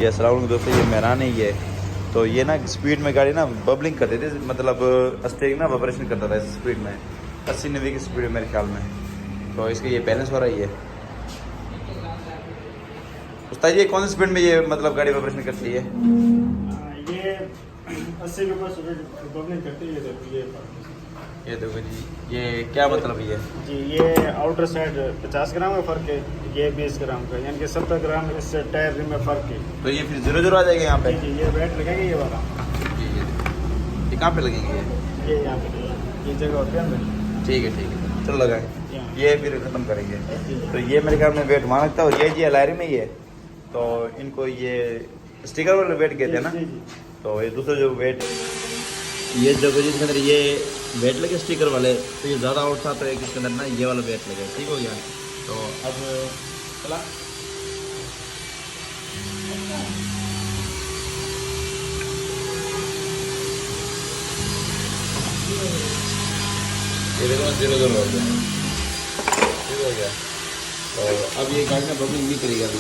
ये अस्सलाम वालेकुम दोस्तों, ये मेहरान है ये। तो ये ना स्पीड में गाड़ी ना बबलिंग करती थी, मतलब स्टीयरिंग ना वाइब्रेशन करता था इस स्पीड में, 80-90 की स्पीड में मेरे ख्याल में। तो इसका ये बैलेंस हो रहा है ये। उस्ताद ये कौन सी स्पीड में ये मतलब गाड़ी वाइब्रेशन करती है? ये 80 के ऊपर बबलिंग करती है। ये देखो जी, ये क्या मतलब ये? जी ये आउटर साइड 50 ग्राम का फ़र्क है, ये 20 ग्राम का, यानी कि 70 ग्राम इससे टायर रिम में फ़र्क है। तो ये फिर 0-0 आ जाएगा यहाँ पे? जी ये वेट लगेगा ये वाला। जी ये कहाँ पे लगेंगे ये? ये यहाँ पे ये जगह होती है अंदर। ठीक है चलो लगाएं। यहाँ। ये फिर ख़त्म करेंगे। तो ये मेरे ख्याल में वेट वहाँ लगता है और ये जी एलआरई में ही है। तो इनको ये स्टिकर वाले वेट कहते हैं ना? जी जी। तो ये दूसरा जो वेट, ये देखो जिसके अंदर ये वेट लगे स्टिकर वाले, तो ये ज़्यादा आउट था तो एक इसके अंदर ना ये वाला वेट लगे। ठीक हो गया। तो अब चला ये देखो 0-0 हो गया। ठीक हो गया। तो अब ये गाड़ी ना बबलिंग नहीं करेगी अभी।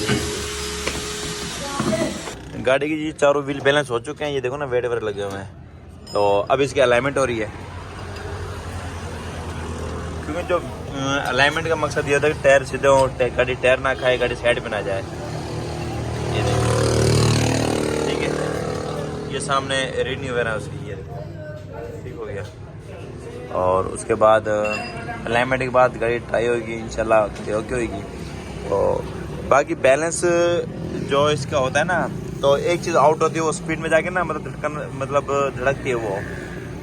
गाड़ी की जी चारों व्हील बैलेंस हो चुके हैं, ये देखो ना वेट वेट लगे हुए हैं। तो अब इसकी अलाइनमेंट हो रही है, क्योंकि जो अलाइनमेंट का मकसद ये होता है कि टायर सीधे हो, गाड़ी टायर ना खाए, गाड़ी साइड पे ना जाए। ये देखो ठीक है, ये सामने रीडिंग वगैरह उसकी, ये देखो ठीक हो गया। और उसके बाद अलाइनमेंट के बाद गाड़ी ट्राई होगी इंशाल्लाह, ओके होगी। तो बाकी बैलेंस जो इसका होता है ना, तो एक चीज़ आउट होती है वो स्पीड में जाके ना मतलब धड़कती है वो।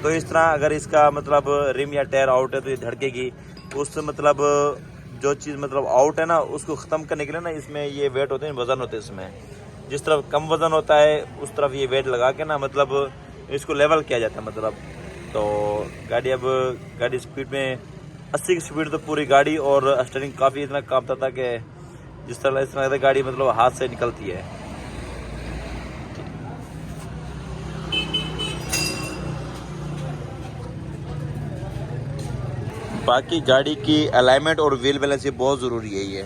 तो इस तरह अगर इसका मतलब रिम या टायर आउट है तो ये धड़केगी। उससे मतलब जो चीज़ मतलब आउट है ना, उसको ख़त्म करने के लिए ना इसमें ये वेट होते हैं, वज़न होते हैं इसमें। जिस तरफ कम वज़न होता है उस तरफ ये वेट लगा के ना मतलब इसको लेवल किया जाता है मतलब। तो गाड़ी स्पीड में 80 की स्पीड तो पूरी गाड़ी, और स्टीयरिंग काफ़ी इतना कांपता था कि जिस तरह इस तरह गाड़ी मतलब हाथ से निकलती है। बाकी गाड़ी की अलाइनमेंट और व्हील बैलेंस ये बहुत ज़रूरी है ये।